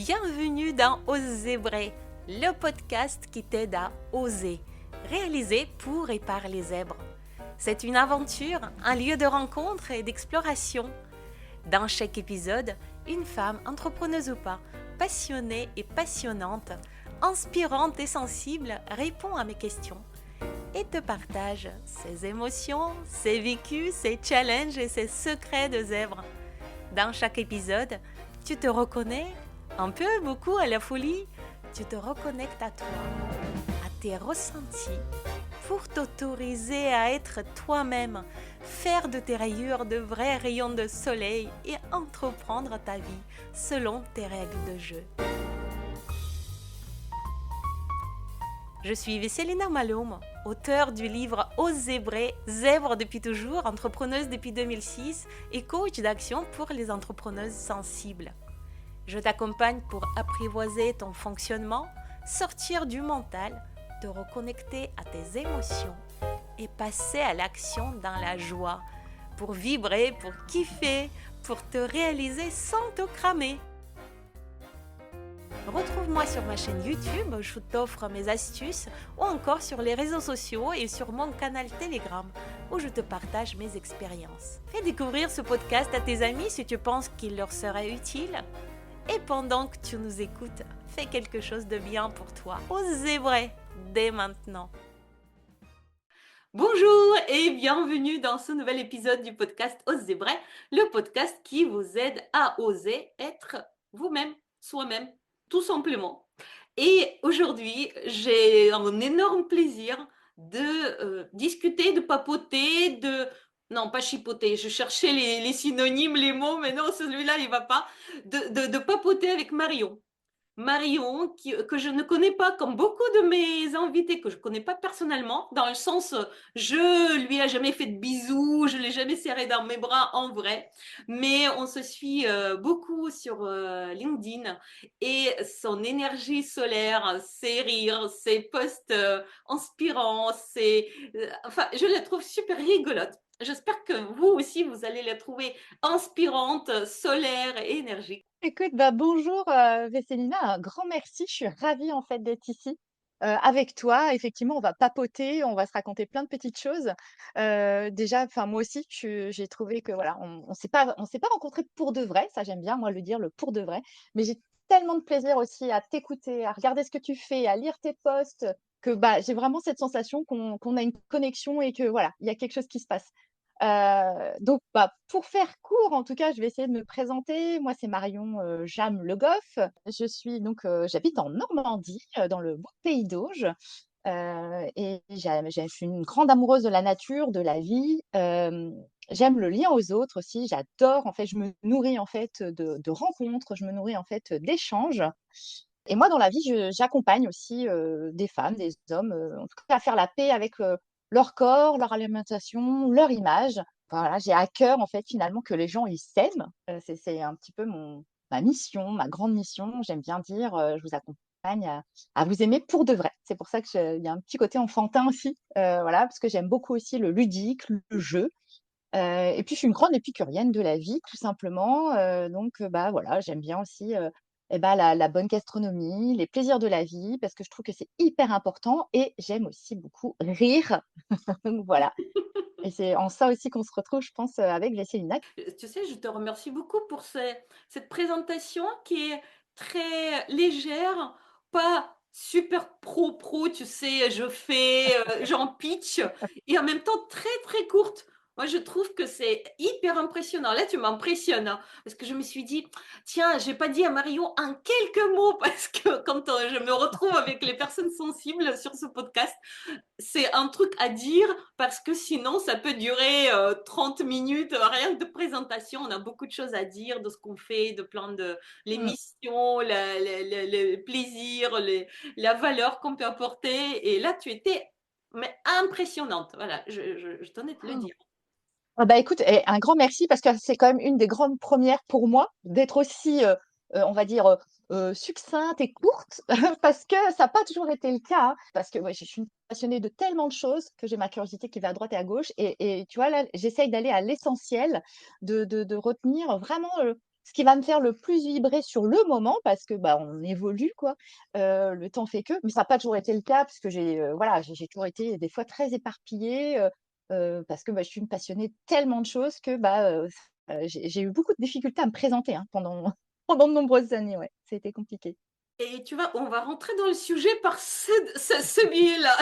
Bienvenue dans Oser, le podcast qui t'aide à oser, réalisé pour et par les zèbres. C'est une aventure, un lieu de rencontre et d'exploration. Dans chaque épisode, une femme, entrepreneuse ou pas, passionnée et passionnante, inspirante et sensible, répond à mes questions et te partage ses émotions, ses vécus, ses challenges et ses secrets de zèbre. Dans chaque épisode, tu te reconnais, un peu, beaucoup à la folie, tu te reconnectes à toi, à tes ressentis, pour t'autoriser à être toi-même, faire de tes rayures de vrais rayons de soleil et entreprendre ta vie selon tes règles de jeu. Je suis Vesselina Malum, auteure du livre Oser, zèbre depuis toujours, entrepreneuse depuis 2006 et coach d'action pour les entrepreneuses sensibles. Je t'accompagne pour apprivoiser ton fonctionnement, sortir du mental, te reconnecter à tes émotions et passer à l'action dans la joie, pour vibrer, pour kiffer, pour te réaliser sans te cramer. Retrouve-moi sur ma chaîne YouTube où je t'offre mes astuces ou encore sur les réseaux sociaux et sur mon canal Telegram où je te partage mes expériences. Fais découvrir ce podcast à tes amis si tu penses qu'il leur serait utile. Et pendant que tu nous écoutes, fais quelque chose de bien pour toi. Osez vrai dès maintenant. Bonjour et bienvenue dans ce nouvel épisode du podcast Osez vrai, le podcast qui vous aide à oser être vous-même, soi-même, tout simplement. Et aujourd'hui, j'ai un énorme plaisir de discuter, de papoter, non, pas chipoter, je cherchais les synonymes, les mots, mais non, celui-là, il va pas. De papoter avec Marion. Marion, que je ne connais pas, comme beaucoup de mes invités, que je ne connais pas personnellement, dans le sens, je lui ai jamais fait de bisous, je l'ai jamais serré dans mes bras en vrai, mais on se suit beaucoup sur LinkedIn et son énergie solaire, ses rires, ses posts inspirants, enfin, je la trouve super rigolote. J'espère que vous aussi, vous allez la trouver inspirante, solaire et énergique. Écoute, bonjour Vesselina, un grand merci. Je suis ravie en fait d'être ici avec toi. Effectivement, on va papoter, on va se raconter plein de petites choses. Déjà, enfin moi aussi, j'ai trouvé que voilà, on s'est pas rencontrés pour de vrai. Ça, j'aime bien moi le dire, le pour de vrai. Mais j'ai tellement de plaisir aussi à t'écouter, à regarder ce que tu fais, à lire tes posts, que j'ai vraiment cette sensation qu'on a une connexion et que voilà, il y a quelque chose qui se passe. Donc, pour faire court, en tout cas, je vais essayer de me présenter. Moi, c'est Marion Jam Le Goff. Je suis donc, j'habite en Normandie, dans le beau pays d'Auge. Et je suis une grande amoureuse de la nature, de la vie. J'aime le lien aux autres aussi. J'adore, en fait, je me nourris en fait de rencontres, je me nourris en fait d'échanges. Et moi, dans la vie, j'accompagne aussi des femmes, des hommes, en tout cas à faire la paix avec leur corps, leur alimentation, leur image. Voilà, j'ai à cœur, en fait, finalement, que les gens, ils s'aiment. C'est un petit peu ma mission, ma grande mission. J'aime bien dire, je vous accompagne à vous aimer pour de vrai. C'est pour ça il y a un petit côté enfantin aussi, voilà, parce que j'aime beaucoup aussi le ludique, le jeu. Et puis, je suis une grande épicurienne de la vie, tout simplement. Donc, voilà, j'aime bien aussi la bonne gastronomie, les plaisirs de la vie, parce que je trouve que c'est hyper important. Et j'aime aussi beaucoup rire. Donc, voilà. Et c'est en ça aussi qu'on se retrouve, je pense, avec Vesselina. Tu sais, je te remercie beaucoup pour cette présentation qui est très légère, pas super pro, tu sais, je fais, j'en pitch, et en même temps très très courte. Moi, je trouve que c'est hyper impressionnant. Là, tu m'impressionnes, hein, parce que je me suis dit, tiens, j'ai pas dit à Marion en quelques mots, parce que quand je me retrouve avec les personnes sensibles sur ce podcast, c'est un truc à dire parce que sinon ça peut durer 30 minutes, rien que de présentation, on a beaucoup de choses à dire de ce qu'on fait, de plein de les Mm. missions, les plaisirs, la valeur qu'on peut apporter. Et là, tu étais mais impressionnante. Voilà, je tenais à te le Oh. dire. Écoute, un grand merci parce que c'est quand même une des grandes premières pour moi d'être aussi, on va dire, succincte et courte parce que ça n'a pas toujours été le cas, hein. Parce que ouais, je suis une passionnée de tellement de choses que j'ai ma curiosité qui va à droite et à gauche et tu vois là, j'essaye d'aller à l'essentiel, de retenir vraiment, ce qui va me faire le plus vibrer sur le moment parce que, bah, on évolue quoi, le temps fait que, mais ça n'a pas toujours été le cas parce que voilà, j'ai toujours été des fois très éparpillée, parce que, bah, je suis une passionnée de tellement de choses que, bah, j'ai eu beaucoup de difficultés à me présenter, hein, pendant pendant de nombreuses années, ouais. Ça a été compliqué. Et tu vois, on va rentrer dans le sujet par ce biais-là.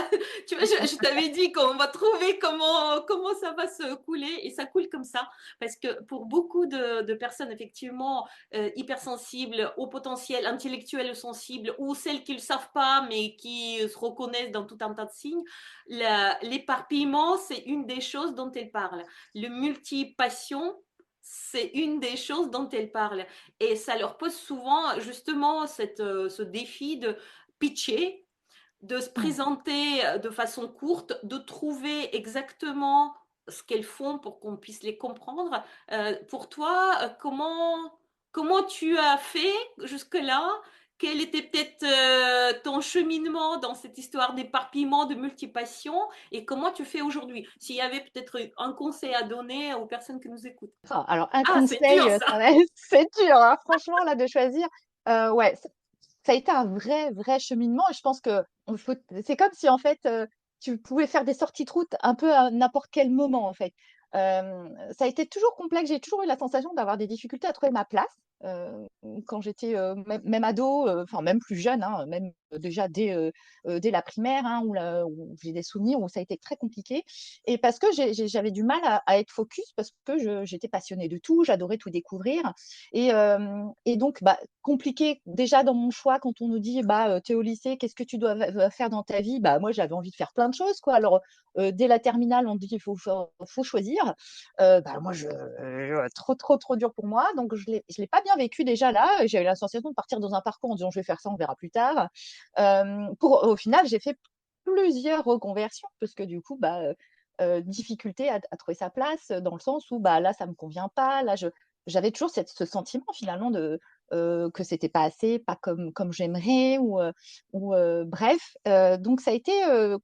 Tu vois, je t'avais dit qu'on va trouver comment ça va se couler et ça coule comme ça. Parce que pour beaucoup de personnes, effectivement, hypersensibles, au potentiel intellectuel ou sensible, ou celles qui ne le savent pas mais qui se reconnaissent dans tout un tas de signes, l'éparpillement, c'est une des choses dont elle parle. Le multi-passion, c'est une des choses dont elle parle. Et ça leur pose souvent justement ce défi de pitcher, de se Mmh. présenter de façon courte, de trouver exactement ce qu'elles font pour qu'on puisse les comprendre. Pour toi, comment tu as fait jusque-là? Quel était peut-être ton cheminement dans cette histoire d'éparpillement, de multipassion, et comment tu fais aujourd'hui? S'il y avait peut-être un conseil à donner aux personnes qui nous écoutent. Ah, alors un Ah, c'est dur conseil, ça! ça va c'est dur, hein, franchement là de choisir. Ouais, ça a été un vrai cheminement et je pense que on faut c'est comme si en fait, tu pouvais faire des sorties de route un peu à n'importe quel moment en fait. Ça a été toujours complexe, j'ai toujours eu la sensation d'avoir des difficultés à trouver ma place, quand j'étais, même ado, enfin même plus jeune, hein, même déjà dès la primaire, hein, où j'ai des souvenirs où ça a été très compliqué et parce que j'avais du mal à être focus parce que j'étais passionnée de tout, j'adorais tout découvrir et donc bah, compliqué déjà dans mon choix quand on nous dit bah tu es au lycée, qu'est-ce que tu dois faire dans ta vie? Bah moi j'avais envie de faire plein de choses quoi. Alors dès la terminale on dit il faut choisir. Bah moi trop dur pour moi donc je l'ai pas bien vécu déjà là. J'avais la sensation de partir dans un parcours en disant je vais faire ça, on verra plus tard. Pour au final j'ai fait plusieurs reconversions parce que du coup bah difficulté à trouver sa place dans le sens où bah là ça me convient pas, là j'avais toujours ce sentiment finalement que c'était pas assez, pas comme j'aimerais bref, donc ça a été,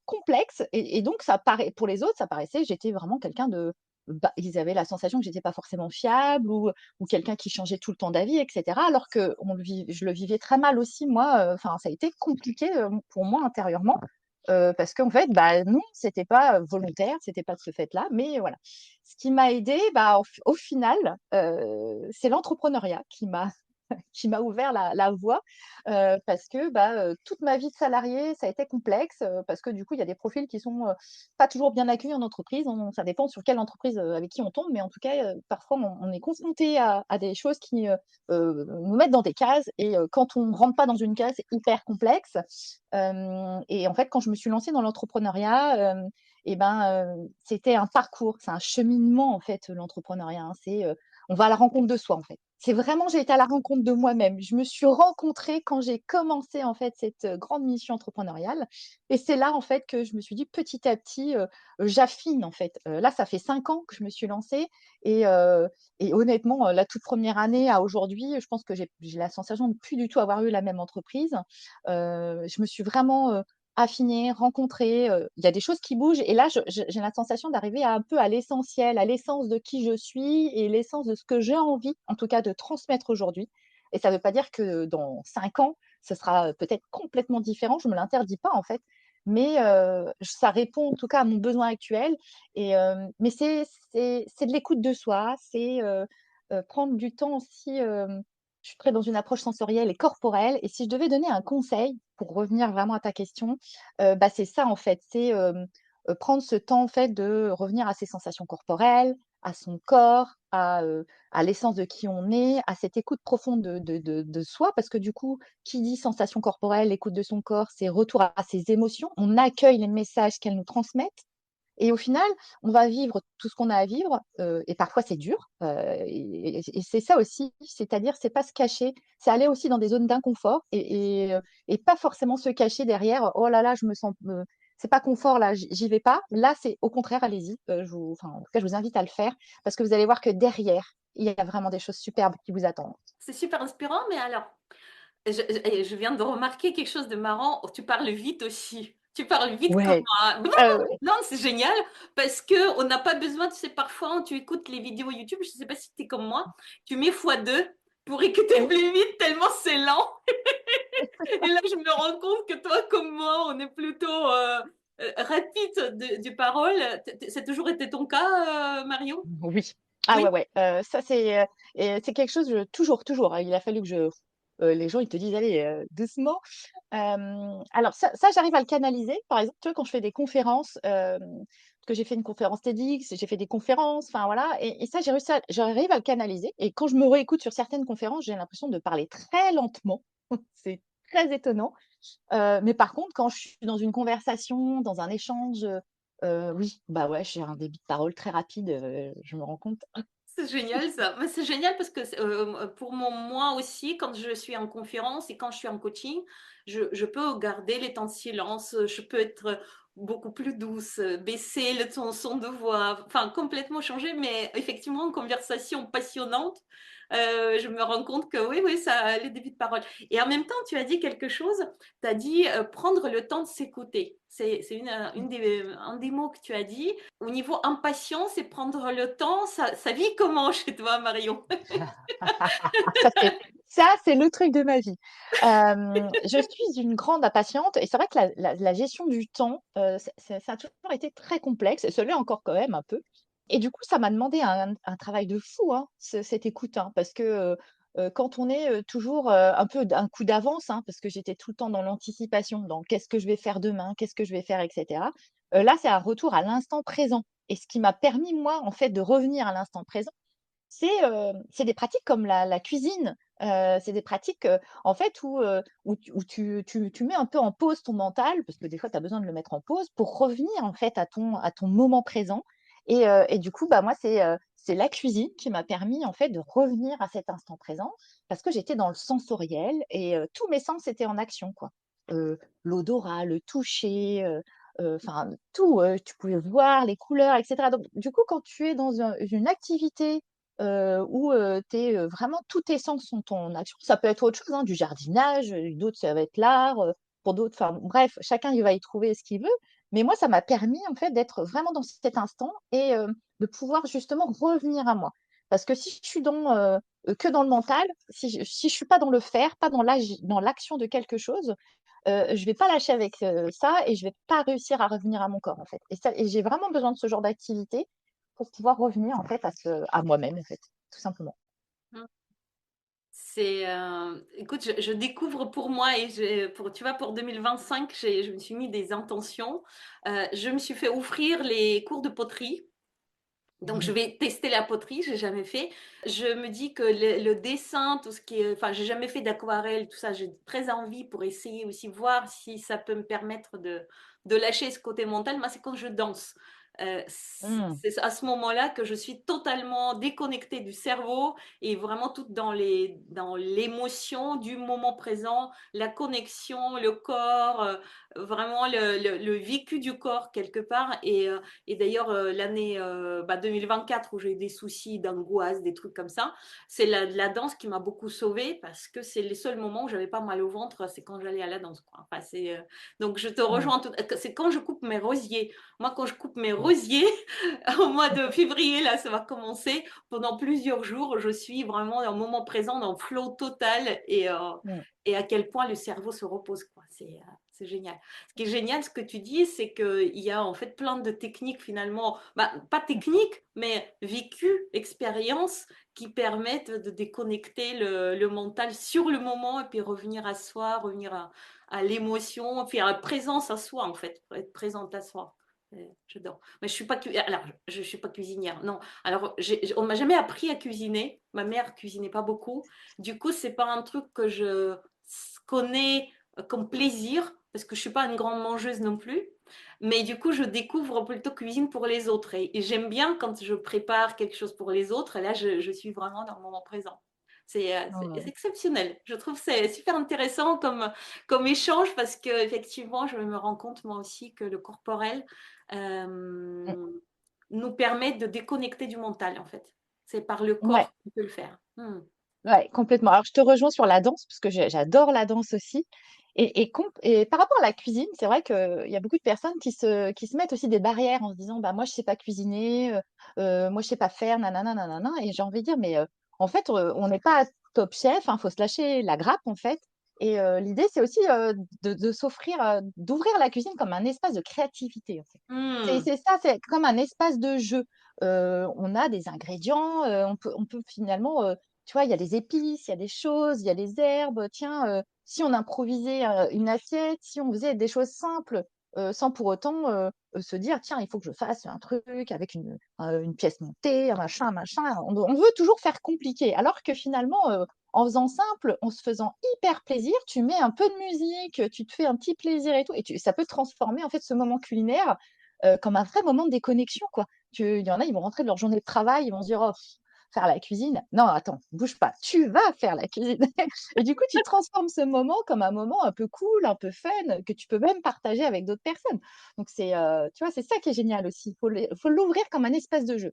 complexe et donc ça paraît pour les autres, ça paraissait j'étais vraiment quelqu'un de bah, ils avaient la sensation que j'étais pas forcément fiable ou quelqu'un qui changeait tout le temps d'avis et cetera alors que je le vivais très mal aussi moi, enfin ça a été compliqué, pour moi intérieurement, parce qu'en fait, bah, non, c'était pas, volontaire, c'était pas de ce fait-là, mais voilà. Ce qui m'a aidée, bah, au final, c'est l'entrepreneuriat qui m'a ouvert la voie, parce que, bah, toute ma vie de salariée, ça a été complexe, parce que du coup, il y a des profils qui sont, pas toujours bien accueillis en entreprise. Ça dépend sur quelle entreprise, avec qui on tombe, mais en tout cas, parfois on est confronté à des choses qui, nous mettent dans des cases et quand on rentre pas dans une case, c'est hyper complexe. Et en fait, quand je me suis lancée dans l'entrepreneuriat, et ben, c'était un parcours, c'est un cheminement en fait, l'entrepreneuriat, hein. On va à la rencontre de soi en fait. C'est vraiment j'ai été à la rencontre de moi-même. Je me suis rencontrée quand j'ai commencé en fait cette, grande mission entrepreneuriale et c'est là en fait que je me suis dit petit à petit, j'affine en fait. Là, ça fait 5 ans que je me suis lancée et honnêtement, la toute première année à aujourd'hui, je pense que j'ai la sensation de plus du tout avoir eu la même entreprise. Je me suis vraiment, affinée, rencontrée, il y a des choses qui bougent et là, j'ai la sensation d'arriver un peu à l'essentiel, à l'essence de qui je suis et l'essence de ce que j'ai envie, en tout cas, de transmettre aujourd'hui et ça ne veut pas dire que dans 5 ans, ce sera, peut-être complètement différent, je ne me l'interdis pas, en fait, mais ça répond en tout cas à mon besoin actuel et mais c'est de l'écoute de soi, c'est, prendre du temps aussi, je suis très dans une approche sensorielle et corporelle et si je devais donner un conseil, pour revenir vraiment à ta question, bah, c'est ça en fait, c'est, prendre ce temps en fait de revenir à ses sensations corporelles, à son corps, à l'essence de qui on est, à cette écoute profonde de soi parce que du coup, qui dit sensation corporelle, écoute de son corps, c'est retour à ses émotions. On accueille les messages qu'elles nous transmettent et au final, on va vivre tout ce qu'on a à vivre, et parfois c'est dur, et c'est ça aussi, c'est-à-dire c'est pas se cacher, c'est aller aussi dans des zones d'inconfort et pas forcément se cacher derrière: «Oh là là, je me sens, c'est pas confort là, j'y vais pas». Là, c'est au contraire, allez-y, en tout cas, je vous invite à le faire parce que vous allez voir que derrière, il y a vraiment des choses superbes qui vous attendent. C'est super inspirant, mais alors, je viens de remarquer quelque chose de marrant. Tu parles vite aussi. Tu parles vite comme Ouais, moi. ouais. Non, c'est génial parce que on n'a pas besoin, tu sais, parfois, tu écoutes les vidéos YouTube, je ne sais pas si tu es comme moi, tu mets x2 pour écouter Et oui, plus vite tellement c'est lent. Et là, je me rends compte que toi, comme moi, on est plutôt rapide du parole. C'est toujours été ton cas, Marion? oui. Ah ouais, Oui. ouais. Ça, c'est quelque chose, toujours, hein. Il a fallu que les gens, ils te disent, allez, doucement. Alors ça, j'arrive à le canaliser. Par exemple, tu vois, quand je fais des conférences, parce que j'ai fait une conférence TEDx, j'ai fait des conférences, enfin voilà, et ça, j'arrive à le canaliser. Et quand je me réécoute sur certaines conférences, j'ai l'impression de parler très lentement. C'est très étonnant. Mais par contre, quand je suis dans une conversation, dans un échange, oui, bah ouais, j'ai un débit de parole très rapide, je me rends compte. C'est génial ça. Mais c'est génial parce que pour moi aussi, quand je suis en conférence et quand je suis en coaching, je peux garder les temps de silence, je peux être beaucoup plus douce, baisser le son de voix, enfin complètement changer, mais effectivement, en conversation passionnante, je me rends compte que oui, oui, ça a les débuts de parole. Et en même temps, tu as dit quelque chose, tu as dit prendre le temps de s'écouter. C'est un des mots que tu as dit. Au niveau impatience et prendre le temps, ça vit comment chez toi, Marion? Ça, c'est le truc de ma vie. Je suis une grande impatiente et c'est vrai que la gestion du temps, ça a toujours été très complexe et ça l'est encore quand même un peu. Et du coup, ça m'a demandé un travail de fou, hein, cette écoute, hein, parce que quand on est toujours un peu d'un coup d'avance, hein, parce que j'étais tout le temps dans l'anticipation, dans qu'est-ce que je vais faire demain, qu'est-ce que je vais faire, etc. Là, c'est un retour à l'instant présent. Et ce qui m'a permis, moi, en fait, de revenir à l'instant présent, c'est des pratiques comme la cuisine. C'est des pratiques, en fait, où tu mets un peu en pause ton mental, parce que des fois, tu as besoin de le mettre en pause pour revenir, en fait, à ton moment présent. Et du coup, bah, moi, c'est la cuisine qui m'a permis, en fait, de revenir à cet instant présent parce que j'étais dans le sensoriel et tous mes sens étaient en action, quoi. L'odorat, le toucher, enfin, tout, tu pouvais voir les couleurs et cetera. Donc du coup, quand tu es dans une activité où vraiment tous tes sens sont en action. Ça peut être autre chose, hein, du jardinage, d'autres ça va être l'art, pour d'autres, enfin bref, chacun il va y trouver ce qu'il veut. Mais moi, ça m'a permis en fait d'être vraiment dans cet instant et de pouvoir justement revenir à moi. Parce que si je suis que dans le mental, si je suis pas dans le faire, pas dans l'action de quelque chose, je vais pas lâcher avec ça et je vais pas réussir à revenir à mon corps en fait. Et j'ai vraiment besoin de ce genre d'activité pour pouvoir revenir en fait à moi-même en fait, tout simplement. Écoute, je découvre pour moi et tu vois, pour 2025, je me suis mis des intentions. Je me suis fait offrir les cours de poterie. Donc, je Mhm. vais tester la poterie, j'ai jamais fait. Je me dis que le dessin, tout ce qui est, enfin, j'ai jamais fait d'aquarelle, tout ça. J'ai très envie pour essayer aussi voir si ça peut me permettre de lâcher ce côté mental. Moi, c'est quand je danse. Mm. C'est à ce moment-là que je suis totalement déconnectée du cerveau et vraiment toute dans l'émotion du moment présent, la connexion, le corps, vraiment le vécu du corps quelque part. Et d'ailleurs, l'année 2024 où j'ai eu des soucis d'angoisse, des trucs comme ça, c'est la danse qui m'a beaucoup sauvée parce que c'est les seuls moments où j'avais pas mal au ventre, c'est quand j'allais à la danse, quoi. Enfin, donc je te Mm. rejoins, c'est quand je coupe mes rosiers. Moi, quand je coupe mes Mm. rosiers, au mois de février, là, ça va commencer. Pendant plusieurs jours, je suis vraiment dans le moment présent, dans le flow total Mm. et à quel point le cerveau se repose, quoi. C'est génial. Ce qui est génial, ce que tu dis, c'est qu'il y a en fait plein de techniques finalement, pas techniques, mais vécues, expériences qui permettent de déconnecter le mental sur le moment et puis revenir à soi, revenir à l'émotion, puis à la présence à soi en fait, pour être présente à soi. J'adore. Mais je suis pas cuisinière. Non. Alors, on m'a jamais appris à cuisiner. Ma mère cuisinait pas beaucoup. Du coup, c'est pas un truc que je connais comme plaisir parce que je suis pas une grande mangeuse non plus. Mais du coup, je découvre plutôt cuisine pour les autres. Et j'aime bien quand je prépare quelque chose pour les autres. Là, je suis vraiment dans le moment présent. C'est Mm. exceptionnel. Je trouve que c'est super intéressant comme échange parce que effectivement, je me rends compte moi aussi que le corporel Mm. nous permet de déconnecter du mental en fait. C'est par le Ouais, corps qu'on peut le faire. ouais, complètement. Alors, je te rejoins sur la danse, parce que j'adore la danse aussi. Et par rapport à la cuisine, c'est vrai qu'il y a beaucoup de personnes qui se mettent aussi des barrières en se disant, bah, moi, je sais pas cuisiner, moi, je sais pas faire, nanana, nanana. Et j'ai envie de dire, mais en fait, on n'est pas Top Chef, hein, faut se lâcher la grappe en fait. Et l'idée, c'est aussi de s'offrir, d'ouvrir la cuisine comme un espace de créativité en fait. Hmm. C'est ça, c'est comme un espace de jeu. On a des ingrédients, on peut finalement, tu vois, il y a des épices, il y a des choses, il y a des herbes. Tiens, si on improvisait une assiette, si on faisait des choses simples, sans pour autant se dire, tiens, il faut que je fasse un truc avec une pièce montée, un machin. On veut toujours faire compliqué, alors que finalement, en faisant simple, en se faisant hyper plaisir, tu mets un peu de musique, tu te fais un petit plaisir et tout, et ça peut transformer en fait ce moment culinaire comme un vrai moment de déconnexion, quoi. Il y en a, ils vont rentrer de leur journée de travail, ils vont se dire, oh, faire la cuisine. Non, attends, bouge pas, tu vas faire la cuisine. Et du coup, tu transformes ce moment comme un moment un peu cool, un peu fun, que tu peux même partager avec d'autres personnes. Donc, tu vois, c'est ça qui est génial aussi. Faut l'ouvrir comme un espace de jeu.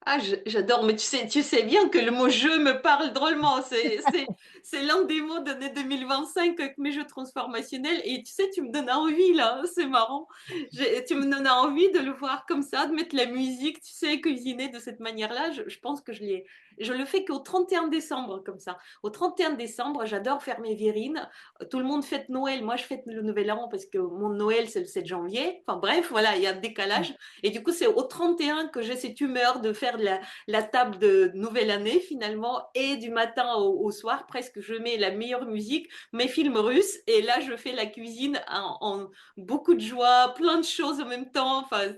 Ah, j'adore, mais tu sais bien que le mot jeu me parle drôlement. C'est l'un des mots de l'année 2025 avec mes jeux transformationnels. Et tu sais, tu me donnes envie là, c'est marrant. Tu me donnes envie de le voir comme ça, de mettre la musique, tu sais, cuisiner de cette manière-là. Je pense que je le fais qu'au 31 décembre, comme ça. Au 31 décembre, j'adore faire mes virines. Tout le monde fête Noël. Moi, je fête le Nouvel An parce que mon Noël, c'est le 7 janvier. Enfin bref, voilà, il y a un décalage. Et du coup, c'est au 31 que j'ai cette humeur de faire la table de nouvelle année finalement. Et du matin au soir, presque, je mets la meilleure musique, mes films russes. Et là, je fais la cuisine en beaucoup de joie, plein de choses en même temps, enfin,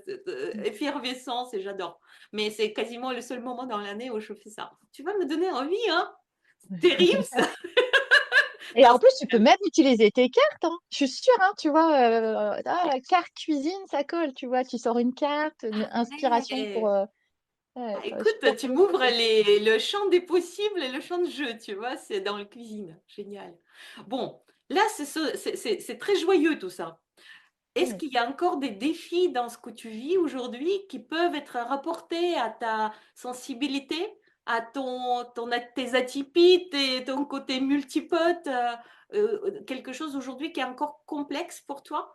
effervescence et j'adore. Mais c'est quasiment le seul moment dans l'année où je fais ça. Tu vas me donner envie, hein? Terrible ça. Et Non, en plus, tu peux même utiliser tes cartes, hein. Je suis sûre, hein, tu vois, la carte cuisine, ça colle, tu vois, tu sors une carte, une inspiration pour. ouais. Ouais, Ah, ça va écoute, super tu bien se m'ouvres passer. le champ des possibles et le champ de jeu, tu vois, c'est dans la cuisine. Génial. Bon, là, c'est très joyeux tout ça. Est-ce Mm. qu'il y a encore des défis dans ce que tu vis aujourd'hui qui peuvent être rapportés à ta sensibilité, à tes atypies, ton côté multipote, quelque chose aujourd'hui qui est encore complexe pour toi,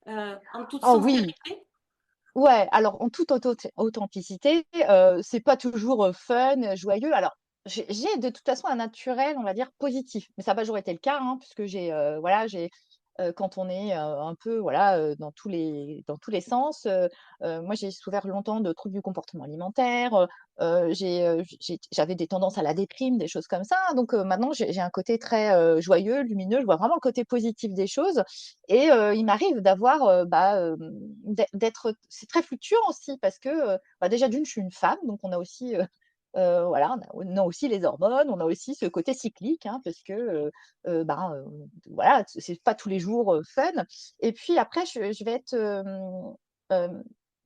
en toute Oh oui, sincérité? ouais, alors en toute authenticité, c'est pas toujours fun, joyeux. Alors, j'ai de toute façon un naturel, on va dire, positif, mais ça n'a pas toujours été le cas, hein, puisque voilà, quand on est un peu, voilà, dans tous les sens, moi j'ai souffert longtemps de troubles du comportement alimentaire, j'avais des tendances à la déprime, des choses comme ça. Donc maintenant, j'ai un côté très joyeux, lumineux, je vois vraiment le côté positif des choses. Et il m'arrive d'avoir, d'être, c'est très fluctuant aussi parce que, bah, déjà d'une, je suis une femme, donc on a aussi, voilà, on a aussi les hormones, on a aussi ce côté cyclique, hein, parce que, ben, voilà, c'est pas tous les jours, fun. Et puis après, je vais être, hem,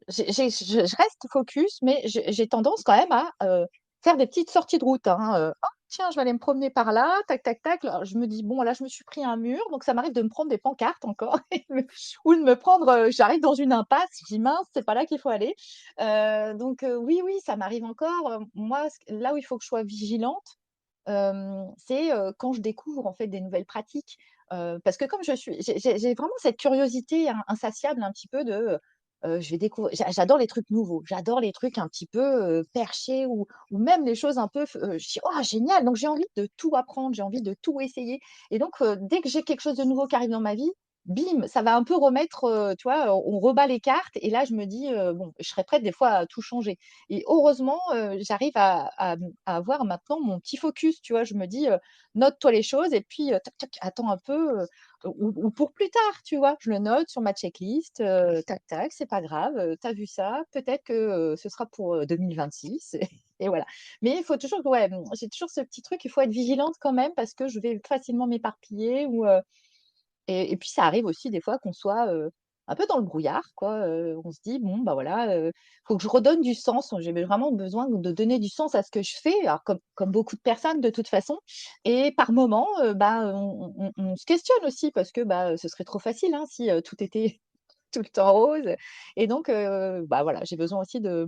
je reste focus, mais j'ai tendance quand même à, faire des petites sorties de route, hein, «Oh tiens, je vais aller me promener par là, tac, tac, tac». Alors je me dis: «Bon là, je me suis pris un mur», donc ça m'arrive de me prendre des pancartes encore ou de me prendre, j'arrive dans une impasse, je dis: «Mince, c'est pas là qu'il faut aller». Donc oui, oui, ça m'arrive encore, moi, là où il faut que je sois vigilante, c'est, quand je découvre en fait des nouvelles pratiques, parce que comme j'ai vraiment cette curiosité insatiable un petit peu de, je vais découvrir. J'adore les trucs nouveaux, j'adore les trucs un petit peu, perchés ou même les choses un peu je dis: «Oh génial!» Donc j'ai envie de tout apprendre, j'ai envie de tout essayer. Et donc dès que j'ai quelque chose de nouveau qui arrive dans ma vie, bim, ça va un peu remettre, tu vois, on rebat les cartes et là je me dis, «Bon», je serais prête des fois à tout changer. Et heureusement, j'arrive à avoir maintenant mon petit focus, tu vois? Je me dis, «Note-toi les choses et puis, tac, tac, attends un peu, ou pour plus tard», tu vois? Je le note sur ma checklist, tac, tac, c'est pas grave, tu vu ça, peut-être que, ce sera pour, 2026 et voilà. Mais il faut toujours, ouais, j'ai toujours ce petit truc, il faut être vigilante quand même parce que je vais facilement m'éparpiller et puis ça arrive aussi des fois qu'on soit, un peu dans le brouillard quoi, on se dit: «Bon, bah, voilà, faut que je redonne du sens». J'ai vraiment besoin de donner du sens à ce que je fais, alors comme beaucoup de personnes de toute façon. Et par moment, bah, on se questionne aussi parce que, bah, ce serait trop facile, hein, si, tout était tout le temps rose. Et donc bah, voilà, j'ai besoin aussi de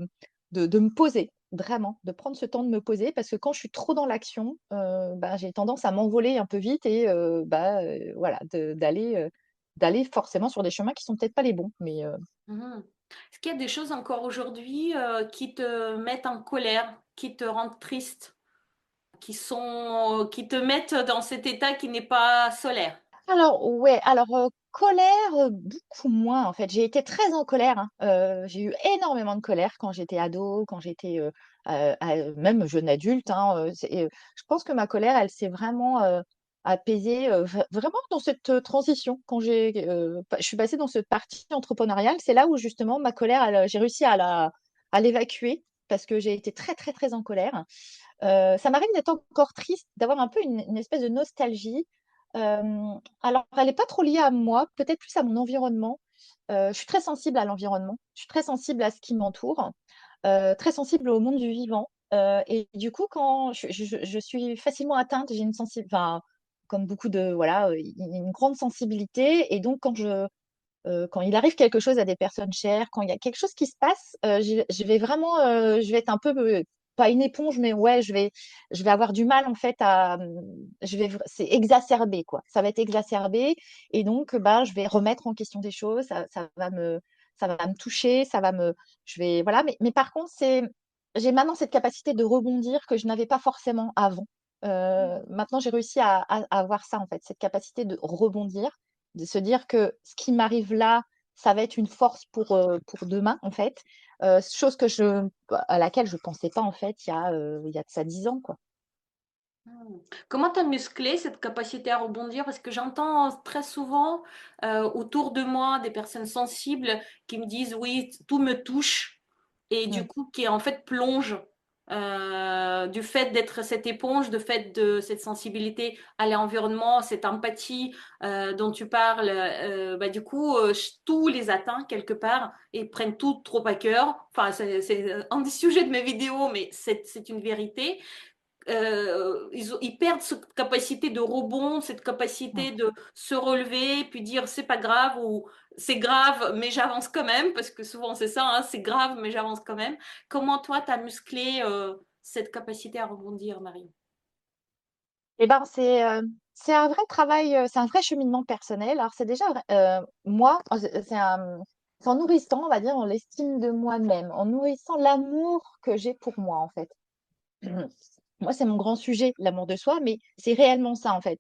me poser, vraiment, de prendre ce temps de me poser parce que quand je suis trop dans l'action, bah, j'ai tendance à m'envoler un peu vite et bah, voilà, d'aller forcément sur des chemins qui sont peut-être pas les bons, mais Mhm. Est-ce qu'il y a des choses encore aujourd'hui qui te mettent en colère, qui te rendent triste? qui te mettent dans cet état qui n'est pas solaire. Alors ouais, alors colère, beaucoup moins en fait. J'ai été très en colère, hein. J'ai eu énormément de colère quand j'étais ado, quand j'étais, même jeune adulte, hein, je pense que ma colère, elle s'est vraiment, apaisée, vraiment dans cette, transition. Quand je suis passée dans cette partie entrepreneuriale, c'est là où justement ma colère, j'ai réussi à l'évacuer parce que j'ai été très, très, très en colère. Ça m'arrive d'être encore triste, d'avoir un peu une espèce de nostalgie. Alors, elle n'est pas trop liée à moi, peut-être plus à mon environnement. Je suis très sensible à l'environnement, je suis très sensible à ce qui m'entoure, très sensible au monde du vivant. Et du coup, quand je suis facilement atteinte, j'ai une sensibilité, enfin, comme beaucoup de, voilà, une grande sensibilité. Et donc, quand il arrive quelque chose à des personnes chères, quand il y a quelque chose qui se passe, je vais vraiment, je vais être un peu, pas une éponge, mais ouais, je vais avoir du mal en fait c'est exacerbé quoi. Ça va être exacerbé et donc bah je vais remettre en question des choses. Ça va me toucher, voilà. Mais par contre, j'ai maintenant cette capacité de rebondir que je n'avais pas forcément avant. Maintenant, j'ai réussi à avoir ça en fait, cette capacité de rebondir, de se dire que ce qui m'arrive là, ça va être une force pour demain, en fait. Chose à laquelle je ne pensais pas, en fait, il y a de ça 10 ans, quoi. Hmm. Comment tu as musclé cette capacité à rebondir? Parce que j'entends très souvent autour de moi des personnes sensibles qui me disent oui, tout me touche et du Mm. coup qui en fait plongent du fait d'être cette éponge, de fait de cette sensibilité à l'environnement, cette empathie dont tu parles, bah, du coup tout les atteint quelque part et prennent tout trop à cœur. Enfin, c'est un des sujets de mes vidéos, mais c'est une vérité. Ils perdent cette capacité de rebond, cette Mm. capacité de se relever, puis dire c'est pas grave ou c'est grave, mais j'avance quand même, parce que souvent c'est ça, hein, c'est grave, mais j'avance quand même. Comment toi, tu as musclé cette capacité à rebondir, Marie? Eh ben, c'est un vrai travail, c'est un vrai cheminement personnel. Alors, c'est déjà, moi, c'est en nourrissant, on va dire, en l'estime de moi-même, en nourrissant l'amour que j'ai pour moi, en fait. Moi, c'est mon grand sujet, l'amour de soi, mais c'est réellement ça, en fait.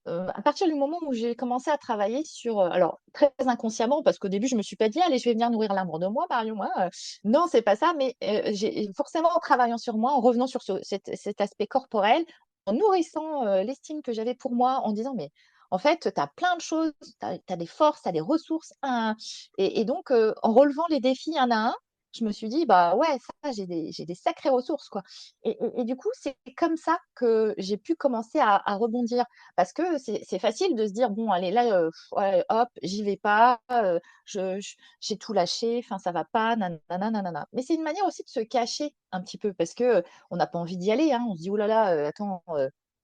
À partir du moment où j'ai commencé à travailler sur, alors très inconsciemment, parce qu'au début je me suis pas dit, allez, je vais venir nourrir l'amour de moi, Marion, hein, non, c'est pas ça, mais j'ai forcément en travaillant sur moi, en revenant sur cet aspect corporel, en nourrissant l'estime que j'avais pour moi, en disant, mais en fait, tu as plein de choses, tu as des forces, tu as des ressources, hein. Et donc, en relevant les défis un à un, je me suis dit, bah ouais, ça, j'ai des sacrées ressources, quoi. Et du coup, c'est comme ça que j'ai pu commencer à rebondir. Parce que c'est facile de se dire, bon, allez, là, ouais, hop, j'y vais pas, j'ai tout lâché, enfin, ça va pas, nanana, nanana. Mais c'est une manière aussi de se cacher un petit peu parce que on n'a pas envie d'y aller, hein. On se dit, oh là là, attends,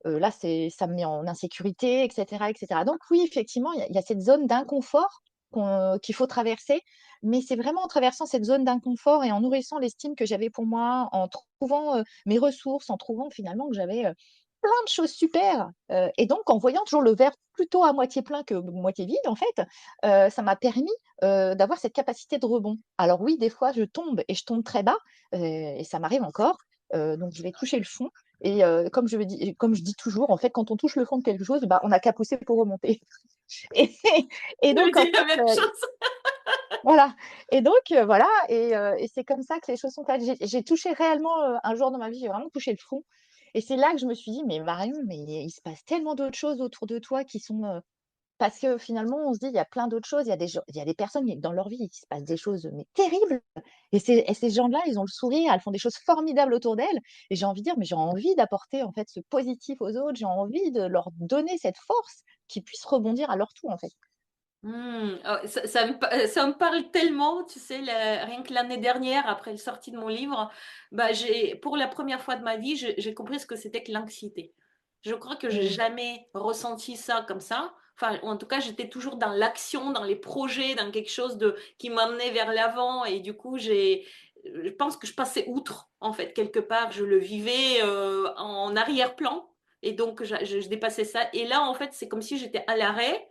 là, ça me met en insécurité, etc., etc. Donc, oui, effectivement, il y a cette zone d'inconfort qu'il faut traverser, mais c'est vraiment en traversant cette zone d'inconfort et en nourrissant l'estime que j'avais pour moi, en trouvant mes ressources, en trouvant finalement que j'avais plein de choses super. Et donc, en voyant toujours le verre plutôt à moitié plein que moitié vide, en fait, ça m'a permis d'avoir cette capacité de rebond. Alors oui, des fois, je tombe et je tombe très bas, et ça m'arrive encore. Donc, je vais toucher le fond. Et comme je dis toujours, en fait, quand on touche le fond de quelque chose, bah, on n'a qu'à pousser pour remonter. Et, et Je me donc, en dis la fait, même chose. voilà. Et donc, voilà. Et c'est comme ça que les choses sont faites. J'ai touché réellement, un jour dans ma vie, j'ai vraiment touché le fond. Et c'est là que je me suis dit, mais Marion, mais il se passe tellement d'autres choses autour de toi qui sont. Parce que finalement, on se dit, il y a plein d'autres choses. Il y a des personnes dans leur vie, il se passe des choses mais terribles. Et ces gens-là, ils ont le sourire, elles font des choses formidables autour d'elles. Et j'ai envie de dire, mais j'ai envie d'apporter en fait ce positif aux autres. J'ai envie de leur donner cette force qu'ils puissent rebondir à leur tour, en fait. Oh, ça me parle tellement, tu sais, rien que l'année dernière, après la sortie de mon livre, bah, pour la première fois de ma vie, j'ai compris ce que c'était que l'anxiété. Je crois que j'ai Mm. jamais ressenti ça comme ça. Enfin, en tout cas, j'étais toujours dans l'action, dans les projets, dans quelque chose qui m'amenait vers l'avant. Et du coup, je pense que je passais outre, en fait, quelque part. Je le vivais en arrière-plan. Et donc, je dépassais ça. Et là, en fait, c'est comme si j'étais à l'arrêt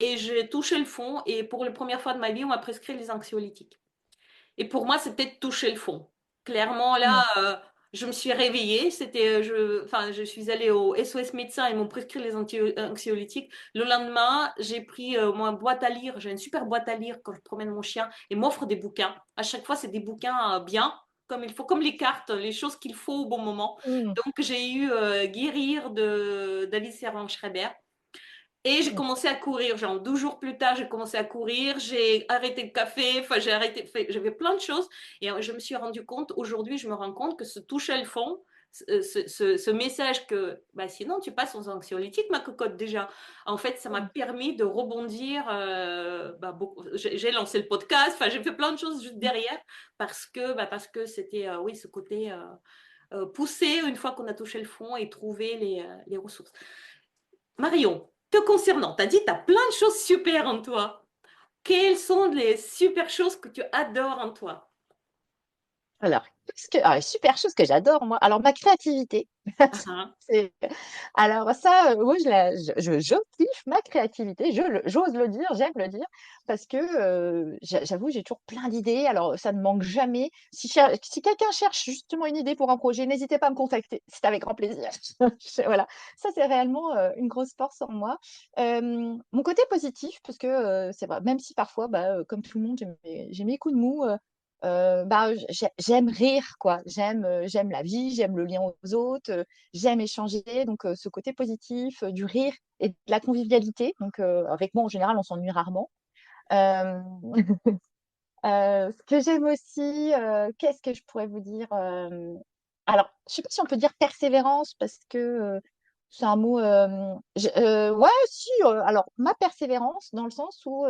et j'ai touché le fond. Et pour la première fois de ma vie, on m'a prescrit les anxiolytiques. Et pour moi, c'était toucher le fond. Clairement, là, Mm. Je me suis réveillée, enfin, je suis allée au SOS médecin, ils m'ont prescrit les anxiolytiques. Le lendemain, j'ai pris mon boîte à lire. J'ai une super boîte à lire quand je promène mon chien et m'offre des bouquins. À chaque fois, c'est des bouquins bien, comme il faut, comme les cartes, les choses qu'il faut au bon moment. Mmh. Donc, j'ai eu Guérir de David Servan-Schreiber. Et j'ai Mmh. commencé à courir, genre 12 jours plus tard, j'ai commencé à courir, j'ai arrêté le café, enfin j'ai arrêté, j'avais plein de choses. Et je me suis rendu compte, aujourd'hui je me rends compte que ce toucher le fond, ce message que bah, sinon tu passes aux anxiolytiques, ma cocotte déjà. En fait, ça m'a Mmh. permis de rebondir. Bah, j'ai lancé le podcast, enfin j'ai fait plein de choses juste Mmh. derrière parce que c'était oui ce côté pousser une fois qu'on a touché le fond et trouver les ressources. Marion, te concernant, tu as dit que tu as plein de choses super en toi. Quelles sont les super choses que tu adores en toi? Alors, super chose que j'adore moi, alors ma créativité. Ah, ah. C'est alors ça, moi je kiffe ma créativité, j'ose le dire, j'aime le dire parce que, j'avoue, j'ai toujours plein d'idées, alors ça ne manque jamais. Si quelqu'un cherche justement une idée pour un projet, n'hésitez pas à me contacter, c'est avec grand plaisir. Voilà, ça c'est réellement, une grosse force en moi. Mon côté positif parce que, c'est vrai, même si parfois, bah, comme tout le monde, j'ai mes coups de mou, bah, j'aime rire quoi, j'aime la vie, j'aime le lien aux autres, j'aime échanger, donc ce côté positif, du rire et de la convivialité. Donc avec moi, en général, on s'ennuie rarement. Hem, ce que j'aime aussi, qu'est-ce que je pourrais vous dire? Alors, je sais pas si on peut dire persévérance parce que, c'est un mot, ouais, si, alors ma persévérance dans le sens où,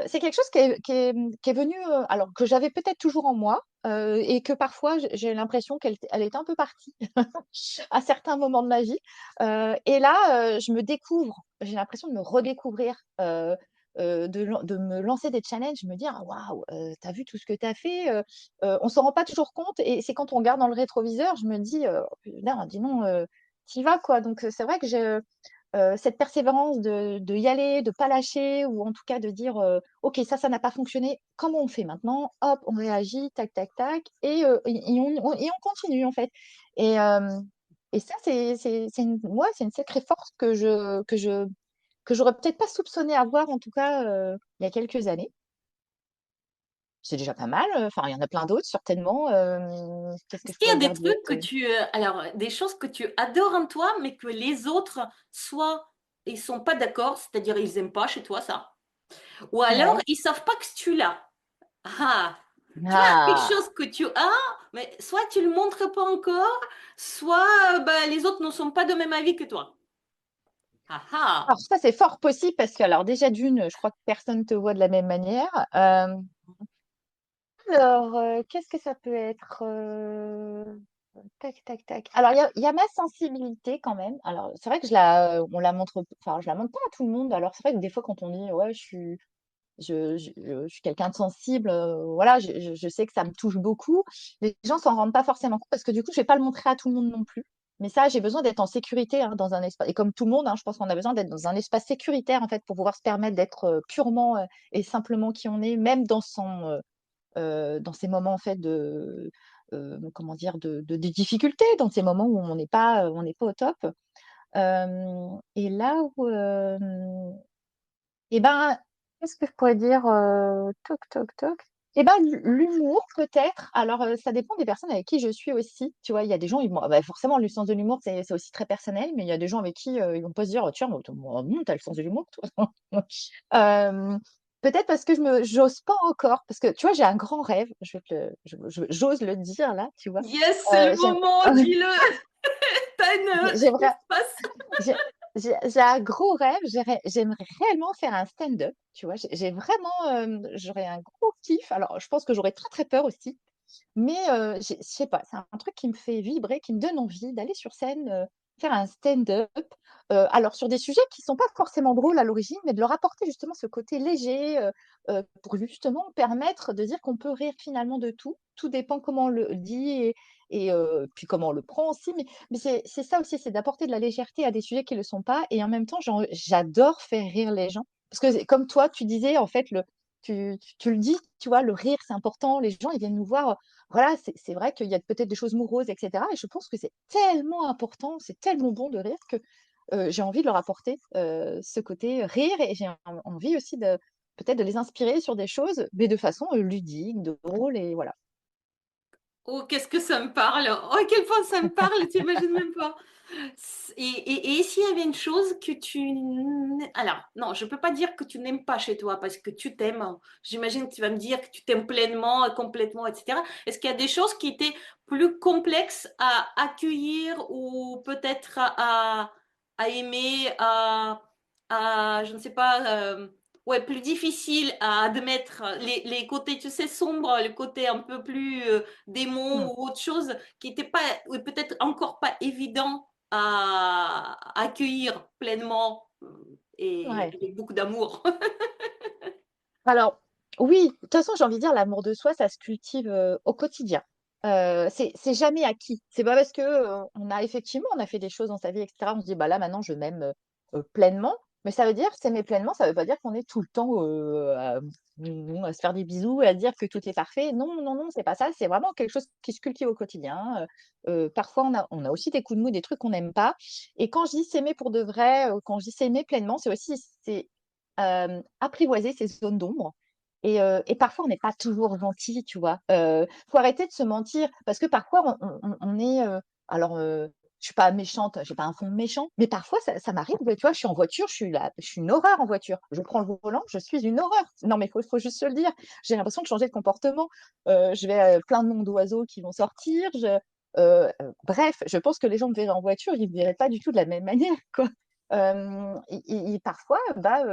c'est quelque chose qui est venu, alors que j'avais peut-être toujours en moi, et que parfois j'ai l'impression qu'elle est un peu partie à certains moments de ma vie. Et là, je me découvre, j'ai l'impression de me redécouvrir, de me lancer des challenges, me dire: «Ah waouh, tu vu tout ce que tu as fait?» On s'en rend pas toujours compte et c'est quand on regarde dans le rétroviseur, je me dis: «Putain, dis donc, tu y vas quoi». Donc c'est vrai que j'ai, cette persévérance de y aller, de pas lâcher ou en tout cas de dire, «OK, ça n'a pas fonctionné, comment on fait maintenant?» Hop, on réagit, tac, tac, tac et on continue en fait et et ça c'est une ouais, c'est une sacrée force que j'aurais peut-être pas soupçonné avoir en tout cas, il y a quelques années. C'est déjà pas mal, enfin il y en a plein d'autres certainement, qu'est-ce que Est-ce je qu'il y a pourrais des dire trucs que d'autre? tu, alors des choses que tu adores en toi, mais que les autres, soit ils sont pas d'accord, c'est-à-dire ils aiment pas chez toi ça, ou alors Ouais. ils savent pas que tu l'as. Ah, tu vois quelque Ah! chose que tu as, mais soit tu le montres pas encore, soit bah, les autres ne sont pas de même avis que toi. Ah Alors ah. ça, c'est fort possible parce que alors déjà d'une, je crois que personne te voit de la même manière. Alors, qu'est-ce que ça peut être? Tac, tac, tac. Alors il y a ma sensibilité quand même. Alors c'est vrai que on la montre enfin je la montre pas à tout le monde. Alors c'est vrai que des fois quand on dit: «Ouais, je suis quelqu'un de sensible», voilà, je sais que ça me touche beaucoup. Les gens s'en rendent pas forcément compte parce que du coup, je vais pas le montrer à tout le monde non plus. Mais ça, j'ai besoin d'être en sécurité, hein, dans un espace et comme tout le monde, hein, je pense qu'on a besoin d'être dans un espace sécuritaire, en fait, pour pouvoir se permettre d'être, purement, et simplement qui on est, même dans ces moments, en fait, comment dire? De difficultés, dans ces moments où on n'est pas au top. Et là où, et ben, qu'est-ce que je pourrais dire? Toc, toc, toc. Et ben, l'humour peut-être. Alors, ça dépend des personnes avec qui je suis aussi. Tu vois? Il y a des gens, ils vont bah, forcément le sens de l'humour, c'est aussi très personnel, mais il y a des gens avec qui, ils vont pas se dire: «Tiens, bah, tu le sens de l'humour toi?» Hem, peut-être parce que j'ose pas encore, parce que tu vois, j'ai un grand rêve, je vais te le j'ose le dire là, tu vois? Yes, c'est le J'aime moment, dis-le. T'as j'ai vrai espace. j'ai j'ai un gros rêve, j'aimerais réellement faire un stand-up, tu vois? J'ai vraiment, j'aurais un gros kiff. Alors, je pense que j'aurais très, très peur aussi, mais je sais pas, c'est un truc qui me fait vibrer, qui me donne envie d'aller sur scène, faire un stand-up, alors sur des sujets qui sont pas forcément drôles à l'origine, mais de leur apporter justement ce côté léger, pour justement permettre de dire qu'on peut rire finalement de tout. Tout dépend comment on le dit et puis comment on le prend aussi, mais c'est ça aussi, c'est d'apporter de la légèreté à des sujets qui le sont pas et en même temps, j'adore faire rire les gens. Parce que c'est comme toi, tu disais en fait tu le dis, tu vois? Le rire, c'est important. Les gens, ils viennent nous voir, voilà, c'est vrai qu'il y a peut-être des choses moroses, et cetera, et je pense que c'est tellement important, c'est tellement bon de rire que, j'ai envie de leur apporter, ce côté rire, et j'ai envie aussi de peut-être de les inspirer sur des choses, mais de façon, ludique, drôle, et voilà. Oh, qu'est-ce que ça me parle! Oh, à quel point ça me parle, tu imagines même pas. Et s'il y avait une chose que Alors, non, je peux pas dire que tu n'aimes pas chez toi parce que tu t'aimes. J'imagine que tu vas me dire que tu t'aimes pleinement, complètement, etc. Est-ce qu'il y a des choses qui étaient plus complexes à accueillir ou peut-être à aimer, je ne sais pas, ouais, plus difficile à admettre les côtés, tu sais, sombres, le côté un peu plus démon Mmh. ou autre chose qui n'était pas, ou peut-être encore pas évident à accueillir pleinement et Ouais. avec beaucoup d'amour. Alors, oui, de toute façon, j'ai envie de dire, l'amour de soi, ça se cultive, au quotidien. C'est jamais acquis. C'est pas parce que, on a effectivement, on a fait des choses dans sa vie, et cetera, on se dit: «Bah, là, maintenant, je m'aime, pleinement». Mais ça veut dire s'aimer pleinement, ça veut pas dire qu'on est tout le temps, à se faire des bisous et à dire que tout est parfait. Non, non, non, c'est pas ça. C'est vraiment quelque chose qui se cultive au quotidien. Parfois, on a aussi des coups de mou, des trucs qu'on n'aime pas. Et quand je dis s'aimer pour de vrai, quand je dis s'aimer pleinement, c'est apprivoiser ces zones d'ombre. Et parfois, on n'est pas toujours gentil, tu vois. Faut arrêter de se mentir parce que parfois, on est. Alors, je suis pas méchante, j'ai pas un fond méchant, mais parfois, ça m'arrive. Tu vois, je suis en voiture, je suis une horreur en voiture. Je prends le volant, je suis une horreur. Non, mais faut juste se le dire. J'ai l'impression de changer de comportement. Je vais plein de noms d'oiseaux qui vont sortir. Bref, je pense que les gens me verraient en voiture, ils me verraient pas du tout de la même manière, quoi. Et parfois, bah,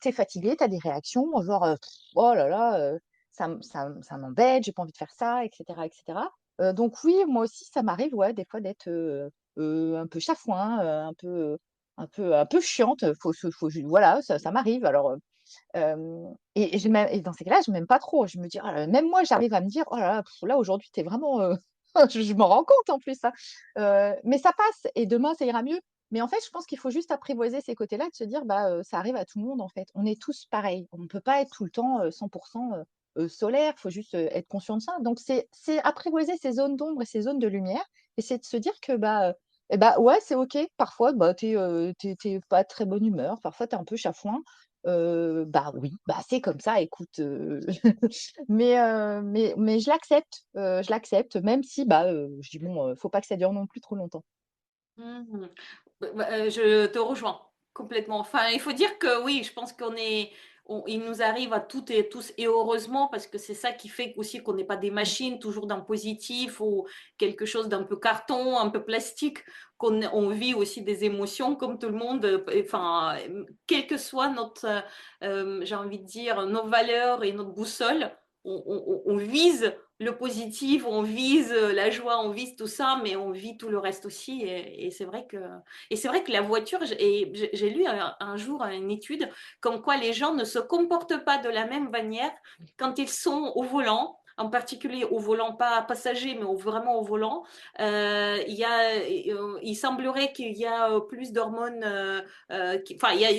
tu fatigué, tu as des réactions genre, «Oh là là, ça m'embête, j'ai pas envie de faire ça», et cetera, et cetera. Donc oui, moi aussi, ça m'arrive, ouais, des fois d'être, un peu chafouin, un peu chiante, faut ju voilà, ça m'arrive. Alors, et dans ces cas-là, je m'aime pas trop. Je me dis: «Oh là là», même moi, j'arrive à me dire: «Oh là là, là aujourd'hui, tu es vraiment, je m'en rends compte en plus, hein. Mais ça passe et demain, ça ira mieux. Mais en fait, je pense qu'il faut juste apprivoiser ces côtés-là, de se dire: «Bah, ça arrive à tout le monde, en fait. On est tous pareils. On ne peut pas être tout le temps, 100 solaire. Il faut juste, être conscient de ça». Donc c'est apprivoiser ces zones d'ombre et ces zones de lumière, et c'est de se dire que, bah, et bah, ouais, c'est OK. Parfois, bah, tu es pas de très bonne humeur. Parfois, tu es un peu chafouin. Bah, oui, bah, c'est comme ça, écoute, mais je l'accepte, même si, bah, je dis: «Bon, faut pas que ça dure non plus trop longtemps». Mmh. Je te rejoins complètement. Enfin, il faut dire que oui, je pense il nous arrive à toutes et tous, et heureusement, parce que c'est ça qui fait aussi qu'on n'est pas des Mmh. machines, toujours dans le positif ou quelque chose d'un peu carton, un peu plastique, qu'on vit aussi des émotions comme tout le monde. Enfin, quelle que soit j'ai envie de dire, nos valeurs et notre boussole, on vise le positif, on vise la joie, on vise tout ça, mais on vit tout le reste aussi. Et c'est vrai que la voiture, j'ai lu un jour une étude comme quoi les gens ne se comportent pas de la même manière quand ils sont au volant. En particulier au volant, pas passager, mais vraiment au volant. Il semblerait qu'il y a plus d'hormones, enfin, il y a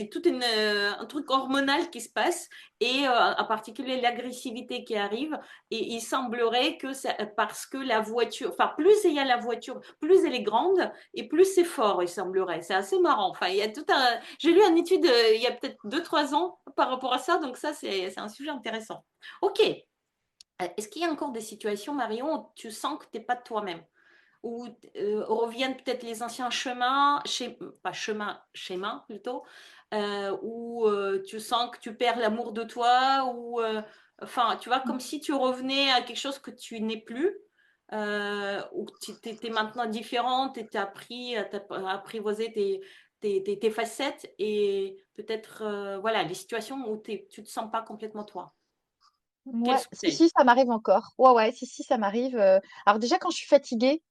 un truc hormonal qui se passe, et en particulier l'agressivité qui arrive. Et il semblerait que parce que la voiture, enfin, plus il y a la voiture, plus elle est grande et plus c'est fort, il semblerait. C'est assez marrant. Enfin, il y a j'ai lu une étude il y a peut-être 2, 3 ans par rapport à ça, donc ça, c'est un sujet intéressant. Ok. Est-ce qu'il y a encore des situations, Marion, où tu sens que tu n'es pas de toi-même? Où reviennent peut-être les anciens chemins, pas chemins, schémas plutôt, où tu sens que tu perds l'amour de toi, ou enfin, tu vois, comme si tu revenais à quelque chose que tu n'es plus, ou que tu étais maintenant différente et tu as appris à apprivoiser tes facettes, et peut-être, voilà, les situations où tu ne te sens pas complètement toi. Quels Ouais, si, sont-elles? si, ça m'arrive encore. Ouais, ouais, si, si, ça m'arrive. Alors déjà, quand je suis fatiguée,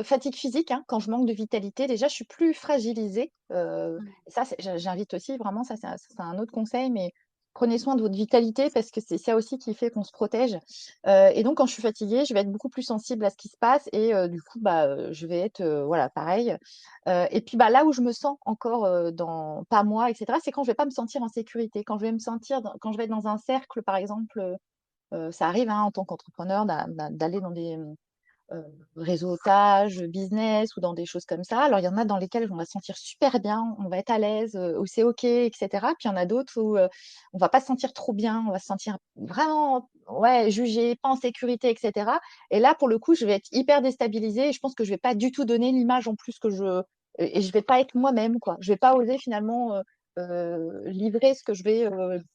fatigue physique, hein, quand je manque de vitalité, déjà, je suis plus fragilisée. Et ça, j'invite aussi vraiment, ça, c'est un autre conseil, mais prenez soin de votre vitalité parce que c'est ça aussi qui fait qu'on se protège. Et donc, quand je suis fatiguée, je vais être beaucoup plus sensible à ce qui se passe et du coup, bah, je vais être, voilà, pareil. Et puis, bah, là où je me sens encore dans pas moi, etc., c'est quand je vais pas me sentir en sécurité, quand je vais me sentir, quand je vais être dans un cercle, par exemple. Ça arrive, hein, en tant qu'entrepreneur d'aller dans des, réseautage, business ou dans des choses comme ça. Alors, il y en a dans lesquelles on va se sentir super bien, on va être à l'aise, où c'est OK, et cetera. Puis il y en a d'autres où, on va pas se sentir trop bien, on va se sentir vraiment, ouais, jugé, pas en sécurité, et cetera. Et là, pour le coup, je vais être hyper déstabilisée et je pense que je vais pas du tout donner l'image en plus que je et je vais pas être moi-même, quoi. Je vais pas oser finalement, livrer ce que je vais,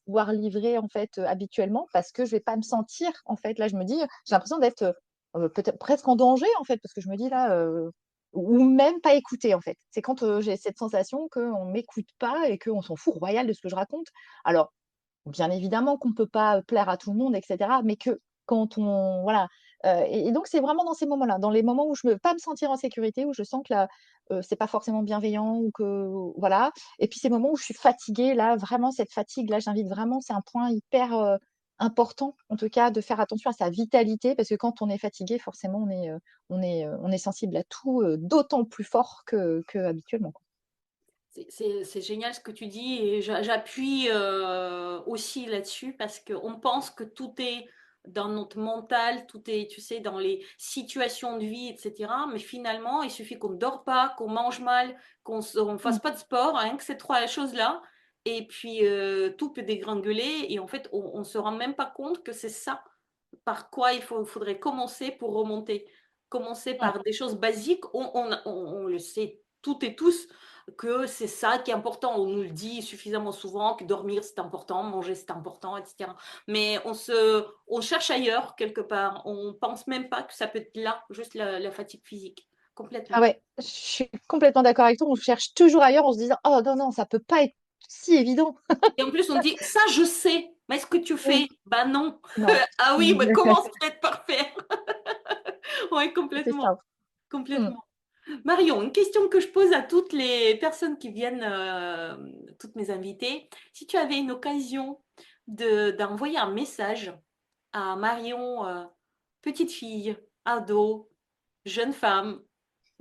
pouvoir livrer, en fait, habituellement parce que je vais pas me sentir, en fait, là, je me dis, j'ai l'impression d'être, peut-être presque en danger, en fait, parce que je me dis là, ou même pas écouter, en fait. C'est quand, j'ai cette sensation qu'on m'écoute pas et qu'on s'en fout royal de ce que je raconte. Alors, bien évidemment qu'on peut pas, plaire à tout le monde et cetera, mais que quand on voilà, et donc c'est vraiment dans ces moments-là, dans les moments où je veux pas me sentir en sécurité, où je sens que là, c'est pas forcément bienveillant ou que voilà, et puis ces moments où je suis fatiguée, là, vraiment cette fatigue, là, j'invite vraiment, c'est un point hyper, important, en tout cas, de faire attention à sa vitalité parce que quand on est fatigué, forcément, on est sensible à tout, d'autant plus fort que habituellement, quoi. C'est génial ce que tu dis et j'appuie aussi là-dessus parce qu'on pense que tout est dans notre mental, tout est, tu sais, dans les situations de vie, etc. Mais finalement, il suffit qu'on ne dort pas, qu'on mange mal, qu'on fasse Mmh. pas de sport, rien que ces trois choses-là. Et puis, tout peut dégringoler et en fait, on ne se rend même pas compte que c'est ça par quoi faudrait commencer pour remonter. Commencer Mmh. par des choses basiques, on le sait toutes et tous que c'est ça qui est important. On nous le dit suffisamment souvent que dormir c'est important, manger c'est important, etc. Mais on cherche ailleurs quelque part. On pense même pas que ça peut être là, juste la fatigue physique, Ah complètement. ouais, je suis complètement d'accord avec toi. On cherche toujours ailleurs en se disant: «Oh non, non, ça peut pas être si évident». Et en plus on dit ça je sais, mais est-ce que tu Oui, fais? Ben non. non. Ah oui, mais commence peut-être par faire. Oui, C'est complètement, ça. Mmh. complètement. Marion, une question que je pose à toutes les personnes qui viennent, toutes mes invités. Si tu avais une occasion d'envoyer un message à Marion, petite fille, ado, jeune femme,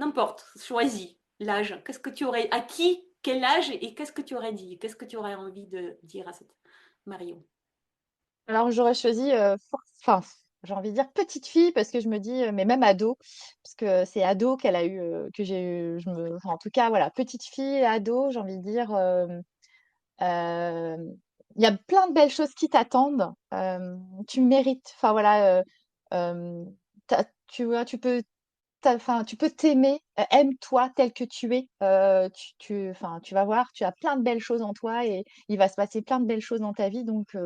n'importe, choisis l'âge. Qu'est-ce que tu aurais, à qui, quel âge et qu'est-ce que tu aurais dit? Qu'est-ce que tu aurais envie de dire à cette Marion? Alors j'aurais choisi, enfin, j'ai envie de dire petite fille parce que je me dis, mais même ado, parce que c'est ado qu'elle a eu, que j'ai eu enfin, en tout cas, voilà, petite fille, ado, j'ai envie de dire, il y a plein de belles choses qui t'attendent. Tu mérites, enfin voilà, tu vois, enfin, tu peux t'aimer, aime-toi tel que tu es. Enfin, tu vas voir, tu as plein de belles choses en toi et il va se passer plein de belles choses dans ta vie, donc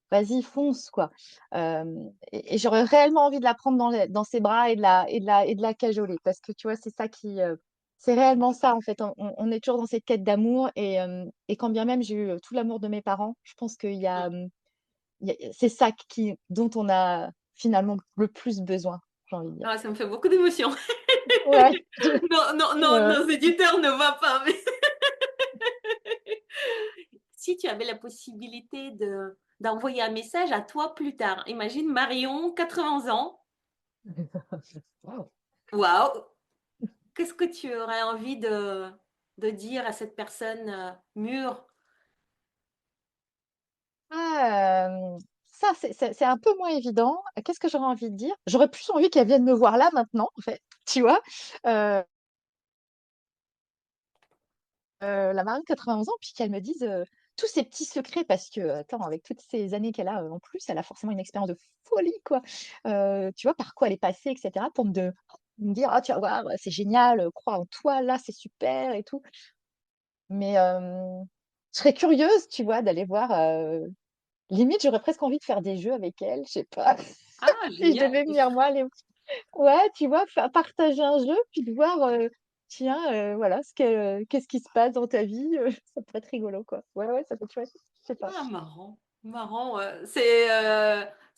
vas-y, fonce, quoi. Et j'aurais réellement envie de la prendre dans ses bras et de la cajoler parce que tu vois, c'est ça qui, c'est réellement ça, en fait. On est toujours dans cette quête d'amour et quand bien même j'ai eu, tout l'amour de mes parents, je pense qu'il y a, c'est ça dont on a finalement le plus besoin, j'ai envie de dire. Ah, ça me fait beaucoup d'émotions. Ouais. Non, non, non, Ouais. nos éditeurs ne voient pas, mais si tu avais la possibilité d'envoyer un message à toi plus tard, imagine Marion, 80 ans, Wow. waouh, qu'est-ce que tu aurais envie de dire à cette personne mûre? Ah, ça, c'est un peu moins évident. Qu'est-ce que j'aurais envie de dire? J'aurais plus envie qu'elle vienne me voir là maintenant, en fait, tu vois? Euh, la Marine 91 ans, puis qu'elle me dise tous ces petits secrets, parce que, attends, avec toutes ces années qu'elle a en plus, elle a forcément une expérience de folie, quoi. Tu vois, par quoi elle est passée, etc., pour me dire, ah, tu vas voir, c'est génial, crois en toi, là, c'est super et tout. Mais je serais curieuse, tu vois, d'aller voir. Limite, j'aurais presque envie de faire des jeux avec elle, je sais pas. Ah, Si je génial. devais venir moi aller ouais, tu vois, partager un jeu, puis de voir, tiens, voilà, qu'est-ce qui se passe dans ta vie, ça pourrait être rigolo, quoi. Ouais, ouais, ça peut être chouette. Je sais pas. Ah, marrant, marrant. C'est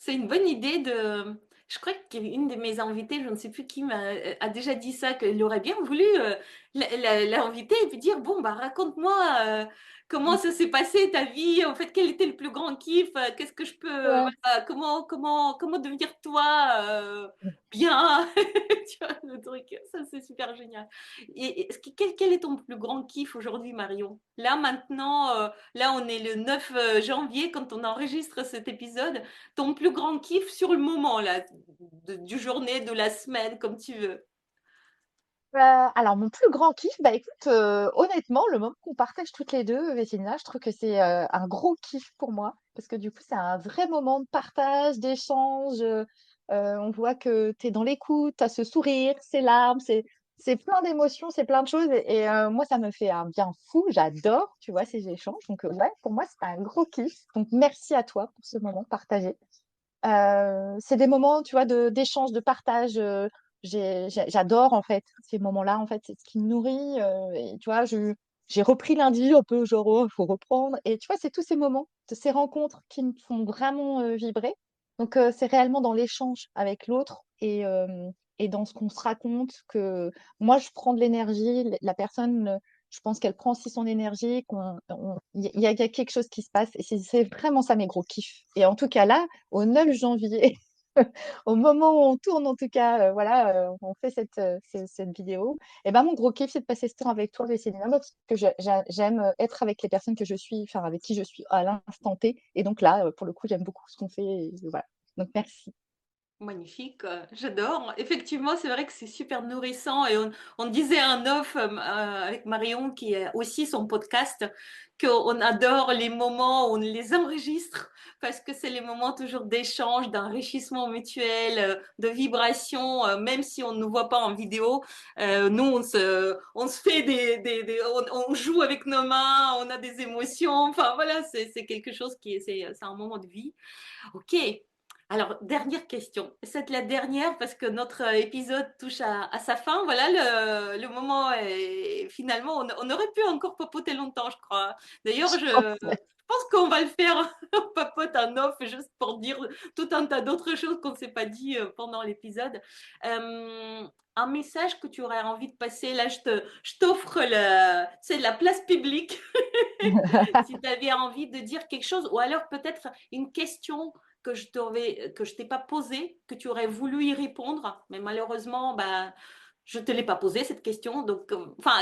une bonne idée de. Je crois qu'une de mes invitées, je ne sais plus qui, a déjà dit ça, qu'elle aurait bien voulu l'inviter et puis dire, bon, bah, raconte-moi comment ça s'est passé ta vie, en fait, quel était le plus grand kiff, qu'est-ce que je peux, Ouais. voilà, comment devenir toi bien, tu vois, le truc, ça c'est super génial. Et quel est ton plus grand kiff aujourd'hui, Marion? Là, maintenant, là, on est le 9 janvier quand on enregistre cet épisode. Ton plus grand kiff sur le moment, là, du journée, de la semaine, comme tu veux. Alors mon plus grand kiff, bah écoute, honnêtement, le moment qu'on partage toutes les deux, Vesséina, je trouve que c'est un gros kiff pour moi, parce que du coup, c'est un vrai moment de partage, d'échange. On voit que tu es dans l'écoute, tu as ce sourire, ces larmes, c'est plein d'émotions, c'est plein de choses. Et moi, ça me fait un bien fou. J'adore, tu vois, ces échanges. Donc, ouais, pour moi, c'est un gros kiff. Donc, merci à toi pour ce moment partagé. C'est des moments, tu vois, d'échange, de partage. J'adore en fait ces moments-là. En fait, c'est ce qui me nourrit. Et tu vois, j'ai repris lundi un peu, genre, oh, il faut reprendre. Et tu vois, c'est tous ces moments, ces rencontres qui me font vraiment vibrer. Donc, c'est réellement dans l'échange avec l'autre et dans ce qu'on se raconte que moi, je prends de l'énergie. La personne, je pense qu'elle prend aussi son énergie. Il y a quelque chose qui se passe. Et c'est vraiment ça mes gros kiffs. Et en tout cas, là, au 9 janvier, au moment où on tourne, en tout cas, voilà, on fait cette vidéo, et ben mon gros kiff, c'est de passer ce temps avec toi, Céline, parce que j'aime être avec les personnes que je suis, enfin, avec qui je suis à l'instant T. Et donc là, pour le coup, j'aime beaucoup ce qu'on fait. Et voilà. Donc, merci. Magnifique, j'adore. Effectivement, c'est vrai que c'est super nourrissant et on disait un off avec Marion qui est aussi son podcast qu'on adore les moments où on les enregistre parce que c'est les moments toujours d'échange, d'enrichissement mutuel, de vibration, même si on ne nous voit pas en vidéo. Nous, on se fait on joue avec nos mains, on a des émotions. Enfin voilà, c'est quelque chose c'est un moment de vie. Ok. Alors, dernière question. C'est la dernière parce que notre épisode touche à sa fin. Voilà, le moment est finalement, on aurait pu encore papoter longtemps, je crois. D'ailleurs, je pense qu'on va le faire. On papote en off juste pour dire tout un tas d'autres choses qu'on ne s'est pas dit pendant l'épisode. Un message que tu aurais envie de passer, là, je t'offre c'est la place publique. Si tu avais envie de dire quelque chose, ou alors peut-être une question que je t'ai pas posée, que tu aurais voulu y répondre, mais malheureusement, ben, je te l'ai pas posée cette question. Donc, enfin,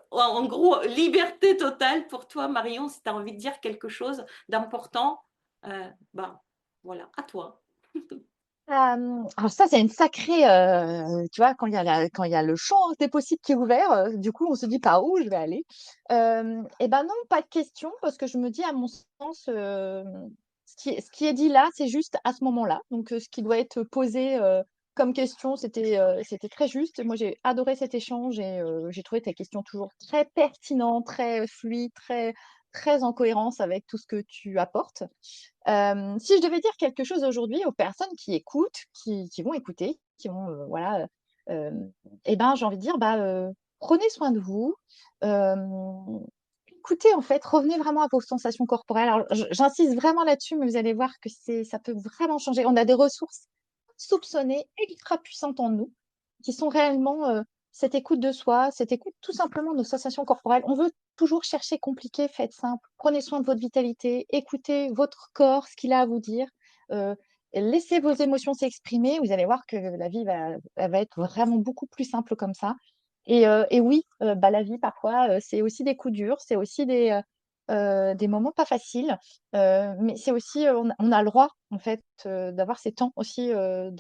en gros, liberté totale pour toi, Marion, si tu as envie de dire quelque chose d'important, ben, voilà, à toi. Alors ça, c'est une sacrée, tu vois, quand il y a le champ des possibles qui est ouvert, du coup, on se dit par où je vais aller. Et ben non, pas de question, parce que je me dis, à mon sens, ce qui est dit là, c'est juste à ce moment-là. Donc, ce qui doit être posé comme question, c'était très juste. Moi, j'ai adoré cet échange et j'ai trouvé ta question toujours très pertinente, très fluide, très en cohérence avec tout ce que tu apportes. Si je devais dire quelque chose aujourd'hui aux personnes qui écoutent, qui vont écouter, qui vont, voilà, euh, eh ben, j'ai envie de dire, bah, prenez soin de vous. euh, Écoutez, en fait, revenez vraiment à vos sensations corporelles. Alors, j'insiste vraiment là-dessus, mais vous allez voir que ça peut vraiment changer. On a des ressources soupçonnées, extra puissantes en nous, qui sont réellement cette écoute de soi, cette écoute tout simplement de nos sensations corporelles. On veut toujours chercher compliqué, faites simple. Prenez soin de votre vitalité, écoutez votre corps, ce qu'il a à vous dire. Euh, Laissez vos émotions s'exprimer. Vous allez voir que la vie elle va être vraiment beaucoup plus simple comme ça. Et oui, bah, la vie, parfois, c'est aussi des coups durs, c'est aussi des moments pas faciles, mais c'est aussi, on a le droit, en fait, d'avoir ces temps aussi euh,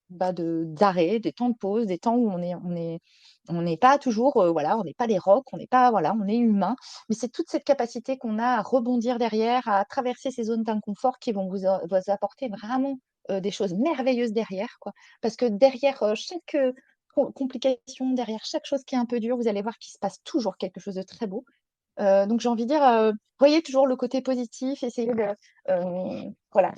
d'arrêt, des temps de pause, des temps où on n'est pas toujours, voilà, on n'est pas des rocs, on n'est pas, voilà, on est humain, mais c'est toute cette capacité qu'on a à rebondir derrière, à traverser ces zones d'inconfort qui vont vous apporter vraiment des choses merveilleuses derrière, quoi. Parce que derrière chaque complication, derrière chaque chose qui est un peu dure, vous allez voir qu'il se passe toujours quelque chose de très beau. Donc j'ai envie de dire, voyez toujours le côté positif, essayez de, voilà,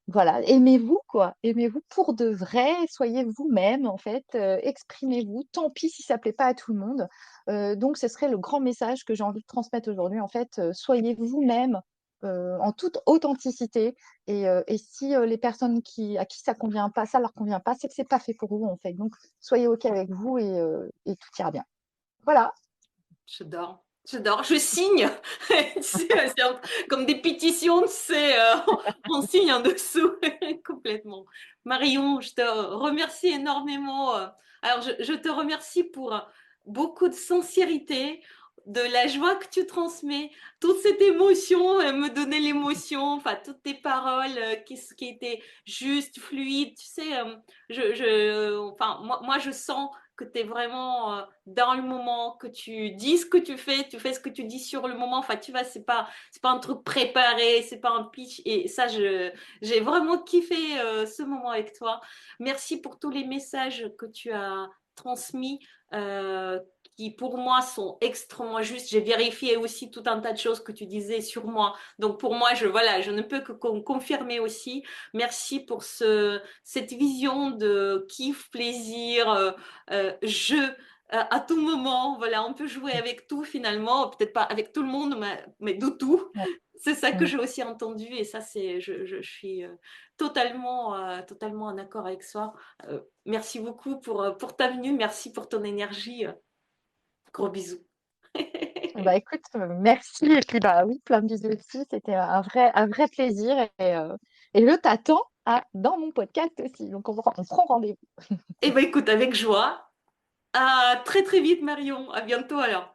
voilà, aimez-vous quoi, aimez-vous pour de vrai, soyez vous-même en fait, exprimez-vous. Tant pis si ça plaît pas à tout le monde. Donc ce serait le grand message que j'ai envie de transmettre aujourd'hui en fait. Soyez vous-même, en toute authenticité. Et si les personnes à qui ça convient pas, ça leur convient pas, c'est que c'est pas fait pour vous en fait. Donc soyez OK avec vous et tout ira bien. Voilà. J'adore. J'adore, je signe. Tu sais, comme des pétitions, tu sais, on signe en dessous complètement. Marion, je te remercie énormément. Alors, je te remercie pour beaucoup de sincérité, de la joie que tu transmets, toute cette émotion, me donner l'émotion, enfin, toutes tes paroles qui étaient justes, fluides. Tu sais, enfin, moi, je sens que tu es vraiment dans le moment, que tu dis ce que tu fais ce que tu dis sur le moment. Enfin, tu vois, c'est pas un truc préparé, c'est pas un pitch. Et ça, j'ai vraiment kiffé ce moment avec toi. Merci pour tous les messages que tu as transmis. Qui pour moi sont extrêmement justes. J'ai vérifié aussi tout un tas de choses que tu disais sur moi. Donc pour moi, voilà, je ne peux que confirmer aussi. Merci pour cette vision de kiff, plaisir, jeu à tout moment. Voilà, on peut jouer avec tout finalement, peut-être pas avec tout le monde, mais de tout. Ouais. C'est ça que Mm. j'ai aussi entendu et ça, je suis totalement en accord avec ça. Merci beaucoup pour ta venue, merci pour ton énergie. Gros bisous. Bah écoute, merci. Et puis bah oui, plein de bisous aussi. C'était un vrai plaisir. Et je t'attends dans mon podcast aussi. Donc on prend rendez-vous. Eh bien, écoute, avec joie. À très très vite, Marion. À bientôt alors. À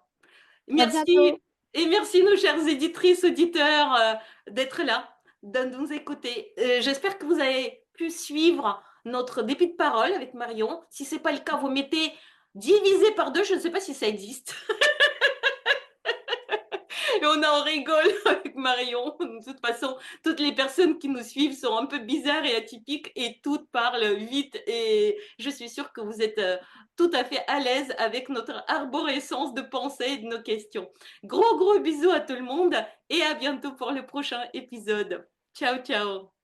Merci. bientôt. Et merci, nos chères éditrices, auditeurs, d'être là, de nous écouter. J'espère que vous avez pu suivre notre début de parole avec Marion. Si ce n'est pas le cas, vous mettez divisé par deux. Je ne sais pas si ça existe. Et on rigole avec Marion. De toute façon, toutes les personnes qui nous suivent sont un peu bizarres et atypiques et toutes parlent vite. Et je suis sûre que vous êtes tout à fait à l'aise avec notre arborescence de pensée et de nos questions. Gros bisous à tout le monde et à bientôt pour le prochain épisode. Ciao, ciao.